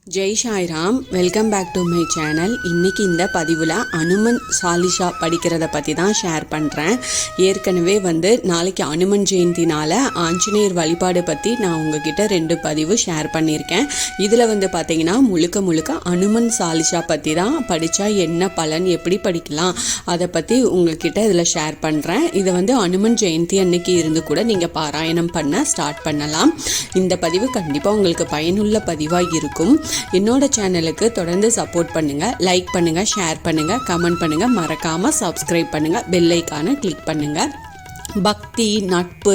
Jai Sairam. Welcome back to my channel. இன்றைக்கி இந்த பதிவில் அனுமன் சாலிஷா படிக்கிறத பற்றி தான் ஷேர் பண்ணுறேன். ஏற்கனவே நாளைக்கு அனுமன் ஜெயந்தினால் ஆஞ்சநேயர் வழிபாடு பற்றி நான் உங்ககிட்ட 2 பதிவு ஷேர் பண்ணியிருக்கேன். இதில் பார்த்திங்கன்னா முழுக்க அனுமன் சாலிஷா பற்றி தான் படித்தா என்ன பலன், எப்படி படிக்கலாம், அதை பற்றி உங்ககிட்ட இதில் ஷேர் பண்ணுறேன். இதை அனுமன் ஜெயந்தி அன்னைக்கு இருந்து கூட நீங்கள் பாராயணம் பண்ண ஸ்டார்ட் பண்ணலாம். இந்த பதிவு கண்டிப்பாக உங்களுக்கு பயனுள்ள பதிவாக இருக்கும். என்னோட சேனலுக்கு தொடர்ந்து சப்போர்ட் பண்ணுங்க, லைக் பண்ணுங்க, ஷேர் பண்ணுங்க, கமெண்ட் பண்ணுங்க, மறக்காம சப்ஸ்கிரைப் பண்ணுங்க, பெல் ஐகானை கிளிக் பண்ணுங்க. பக்தி, நட்பு,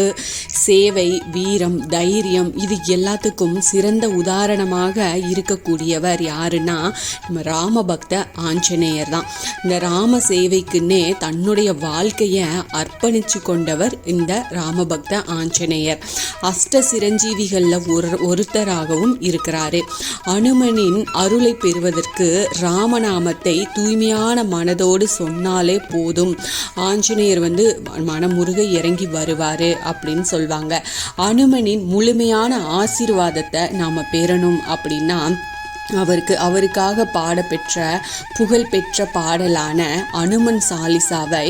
சேவை, வீரம், தைரியம் இது எல்லாத்துக்கும் சிறந்த உதாரணமாக இருக்கக்கூடியவர் யாருன்னா நம்ம ராமபக்த ஆஞ்சநேயர் தான். இந்த ராம சேவைக்குன்னே தன்னுடைய வாழ்க்கையை அர்ப்பணிச்சு கொண்டவர் இந்த ராமபக்த ஆஞ்சநேயர். அஷ்ட சிரஞ்சீவிகளில் ஒருத்தராகவும் இருக்கிறாரு. அனுமனின் அருளை பெறுவதற்கு ராமநாமத்தை தூய்மையான மனதோடு சொன்னாலே போதும், ஆஞ்சநேயர் மனமுருக இறங்கி வருவாரு அப்படின்னு சொல்வாங்க. அனுமனின் முழுமையான ஆசீர்வாதத்தை நாம பெறணும் அப்படின்னா அவருக்காக பாடப்பெற்ற புகழ்பெற்ற பாடலான அனுமன் சாலிசாவை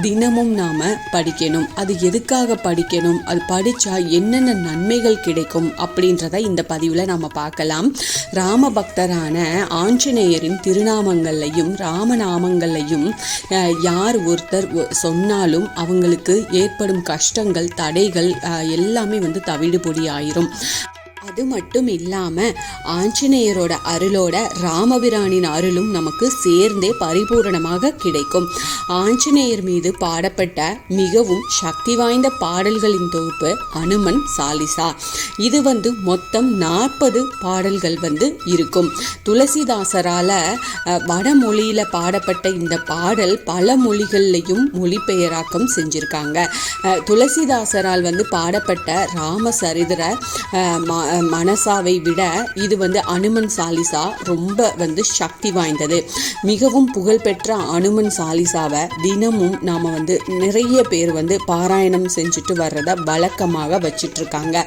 தினமும் நாம படிக்கணும். அது எதுக்காக படிக்கணும், அது படித்தா என்னென்ன நன்மைகள் கிடைக்கும் அப்படின்றத இந்த பதிவில் நாம் பார்க்கலாம். ராமபக்தரான ஆஞ்சநேயரின் திருநாமங்கள்லையும் ராமநாமங்கள்லையும் யார் ஒருத்தர் சொன்னாலும் அவங்களுக்கு ஏற்படும் கஷ்டங்கள், தடைகள் எல்லாமே தவிடுபொடி ஆயிரும். அது மட்டும் இல்லாமல் ஆஞ்சநேயரோட அருளோட ராமபிரானின் அருளும் நமக்கு சேர்ந்தே பரிபூரணமாக கிடைக்கும். ஆஞ்சநேயர் மீது பாடப்பட்ட மிகவும் சக்தி வாய்ந்த பாடல்களின் தொகுப்பு அனுமன் சாலிசா. இது மொத்தம் 40 பாடல்கள் இருக்கும். துளசிதாசரால் வடமொழியில் பாடப்பட்ட இந்த பாடல் பல மொழிகள்லையும் மொழிபெயராக்கம் செஞ்சுருக்காங்க. துளசிதாசரால் பாடப்பட்ட ராமசரிதர மனசாவை விட இது அனுமன் சாலிசா ரொம்ப சக்தி வாய்ந்தது. மிகவும் புகழ்பெற்ற அனுமன் சாலிசாவை தினமும் நாம் நிறைய பேர் பாராயணம் செஞ்சுட்டு வர்றத வழக்கமாக வச்சிட்டு இருக்காங்க.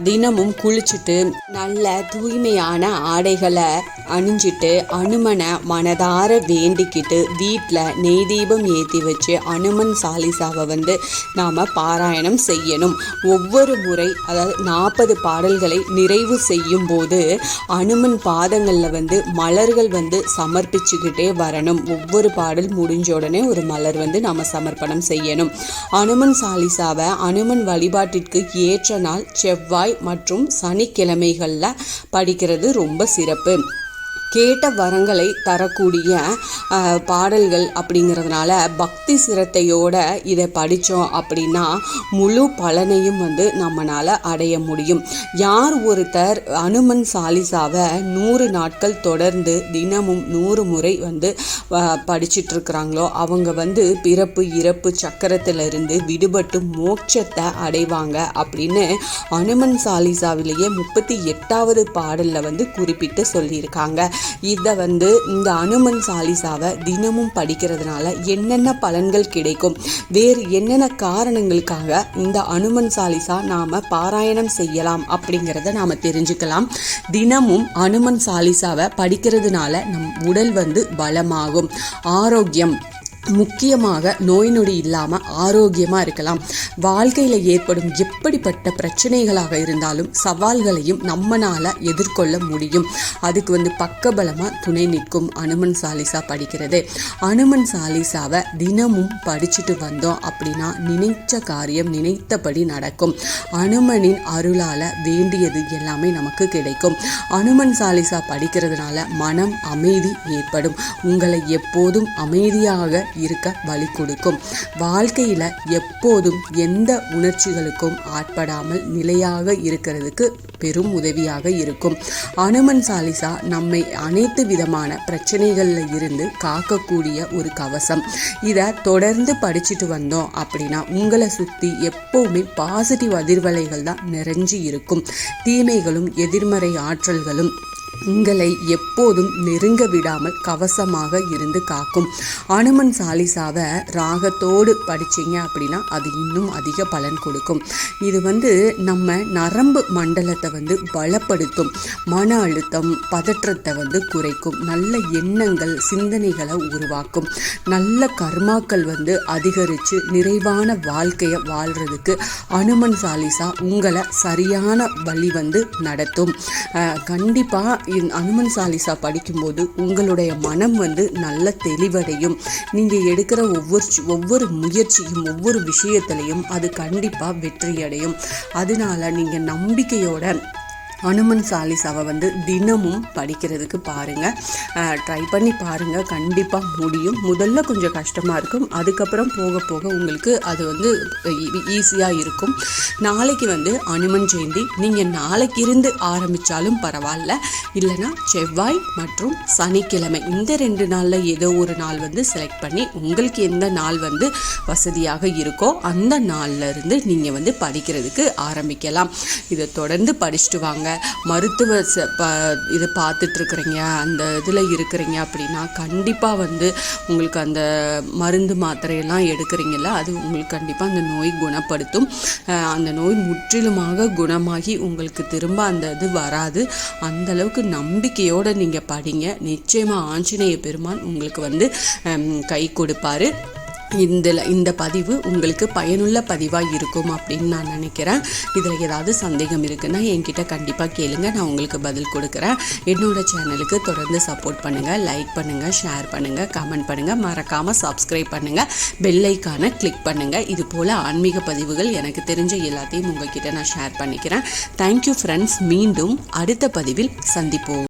தினமும் குளிச்சுட்டு நல்ல தூய்மையான ஆடைகளை அணிஞ்சிட்டு அனுமனை மனதார வேண்டிக்கிட்டு வீட்டில் நெய் தீபம் ஏற்றி வச்சு அனுமன் சாலிசாவை நாம் பாராயணம் செய்யணும். ஒவ்வொரு முறை அதாவது 40 பாடல்களை நிறைவு செய்யும் போது அனுமன் பாதங்களில் மலர்கள் சமர்ப்பிச்சுக்கிட்டே வரணும். ஒவ்வொரு பாடல் முடிஞ்ச உடனே ஒரு மலர் நாம சமர்ப்பணம் செய்யணும். அனுமன் சாலிசாவை அனுமன் வழிபாட்டிற்கு ஏற்ற நாள் செவ்வாய் மற்றும் சனிக்கிழமைகளில் படிக்கிறது ரொம்ப சிறப்பு. கேட்ட வரங்களை தரக்கூடிய பாடல்கள் அப்படிங்கிறதுனால பக்தி சிரத்தையோட இதை படித்தோம் அப்படின்னா முழு பலனையும் நம்மளால் அடைய முடியும். யார் ஒருத்தர் அனுமன் சாலிசாவை 100 நாட்கள் தொடர்ந்து தினமும் 100 முறை படிச்சிட்ருக்கிறாங்களோ அவங்க பிறப்பு இறப்பு சக்கரத்திலிருந்து விடுபட்டு மோட்சத்தை அடைவாங்க அப்படின்னு அனுமன் சாலிசாவிலேயே 38வது பாடலில் குறிப்பிட்டு சொல்லியிருக்காங்க. இதை இந்த அனுமன் சாலிசாவை தினமும் படிக்கிறதுனால என்னென்ன பலன்கள் கிடைக்கும், வேறு என்னென்ன காரணங்களுக்காக இந்த அனுமன் சாலிசா நாம பாராயணம் செய்யலாம் அப்படிங்கிறத நாம தெரிஞ்சுக்கலாம். தினமும் அனுமன் சாலிசாவை படிக்கிறதுனால நம் உடல் பலமாகும். ஆரோக்கியம், முக்கியமாக நோய் நொடி இல்லாமல் ஆரோக்கியமாக இருக்கலாம். வாழ்க்கையில் ஏற்படும் எப்படிப்பட்ட பிரச்சனைகளாக இருந்தாலும் சவால்களையும் நம்மளால் எதிர்கொள்ள முடியும். அதுக்கு பக்கபலமாக துணை நிற்கும் அனுமன் சாலிசா படிக்கிறது. அனுமன் சாலிசாவை தினமும் படிச்சுட்டு வந்தோம் அப்படின்னா நினைச்ச காரியம் நினைத்தபடி நடக்கும். அனுமனின் அருளால் வேண்டியது எல்லாமே நமக்கு கிடைக்கும். அனுமன் சாலிசா படிக்கிறதுனால மனம் அமைதி ஏற்படும். உங்களை எப்போதும் அமைதியாக இருக்க வழி கொடுக்கும். வாழ்க்கையில எப்போதும் எந்த உணர்ச்சிகளுக்கும் ஆட்படாமல் நிலையாக இருக்கிறதுக்கு பெரும் உதவியாக இருக்கும். அனுமன் சாலிசா நம்மை அனைத்து விதமான பிரச்சனைகள்ல இருந்து காக்கக்கூடிய ஒரு கவசம். இதை தொடர்ந்து படிச்சுட்டு வந்தோம் அப்படின்னா உங்களை சுற்றி எப்பவுமே பாசிட்டிவ் அதிர்வலைகள் தான் நிறைஞ்சு இருக்கும். தீமைகளும் எதிர்மறை ஆற்றல்களும் உங்களை எப்போதும் நெருங்க விடாமல் கவசமாக இருந்து காக்கும். அனுமன் சாலிசாவை ராகத்தோடு படிச்சிங்க அப்படின்னா அது இன்னும் அதிக பலன் கொடுக்கும். இது நம்ம நரம்பு மண்டலத்தை பலப்படுத்தும், மன அழுத்தம் பதற்றத்தை குறைக்கும், நல்ல எண்ணங்கள் சிந்தனைகளை உருவாக்கும், நல்ல கர்மாக்கள் அதிகரித்து நிறைவான வாழ்க்கையை வாழ்கிறதுக்கு அனுமன் சாலிசா உங்களை சரியான வழி நடத்தும். கண்டிப்பாக அனுமன் சாலிசா படிக்கும்போது உங்களுடைய மனம் நல்ல தெளிவடையும். நீங்கள் எடுக்கிற ஒவ்வொரு முயற்சியும் ஒவ்வொரு விஷயத்திலையும் அது கண்டிப்பாக வெற்றியடையும். அதனால நீங்கள் நம்பிக்கையோட அனுமன் சாலிசாவை தினமும் படிக்கிறதுக்கு பாருங்கள், ட்ரை பண்ணி பாருங்கள். கண்டிப்பாக முடியும். முதல்ல கொஞ்சம் கஷ்டமாக இருக்கும், அதுக்கப்புறம் போக போக உங்களுக்கு அது ஈஸியாக இருக்கும். நாளைக்கு அனுமன் ஜெயந்தி. நீங்கள் நாளைக்கு இருந்து ஆரம்பித்தாலும் பரவாயில்ல, இல்லைனா செவ்வாய் மற்றும் சனிக்கிழமை இந்த 2 நாளில் ஏதோ ஒரு நாள் செலக்ட் பண்ணி உங்களுக்கு எந்த நாள் வசதியாக இருக்கோ அந்த நாளில் இருந்து நீங்கள் படிக்கிறதுக்கு ஆரம்பிக்கலாம். இதை தொடர்ந்து படிச்சுட்டு வாங்க. மருத்துவ இதை பார்த்துட்ருக்குறீங்க, அந்த இதில் இருக்கிறீங்க அப்படின்னா கண்டிப்பாக உங்களுக்கு அந்த மருந்து மாத்திரையெல்லாம் எடுக்கிறீங்கள, அது உங்களுக்கு கண்டிப்பாக அந்த நோய் குணப்படுத்தும். அந்த நோய் முற்றிலுமாக குணமாகி உங்களுக்கு திரும்ப அந்த இது வராது. அந்தளவுக்கு நம்பிக்கையோடு நீங்கள் படிங்க. நிச்சயமாக ஆஞ்சநேய பெருமான் உங்களுக்கு கை கொடுப்பார். இந்த பதிவு உங்களுக்கு பயனுள்ள பதிவாக இருக்கும் அப்படின்னு நான் நினைக்கிறேன். இதில் ஏதாவது சந்தேகம் இருக்குன்னா என்கிட்ட கண்டிப்பாக கேளுங்க, நான் உங்களுக்கு பதில் கொடுக்குறேன். என்னோட சேனலுக்கு தொடர்ந்து சப்போர்ட் பண்ணுங்கள், லைக் பண்ணுங்கள், ஷேர் பண்ணுங்கள், கமெண்ட் பண்ணுங்கள், மறக்காமல் சப்ஸ்கிரைப் பண்ணுங்கள், பெல் ஐக்கானை கிளிக் பண்ணுங்கள். இது போல் ஆன்மீக பதிவுகள் எனக்கு தெரிஞ்ச எல்லாத்தையும் உங்ககிட்ட நான் ஷேர் பண்ணிக்கிறேன். Thank you friends. மீண்டும் அடுத்த பதிவில் சந்திப்போம்.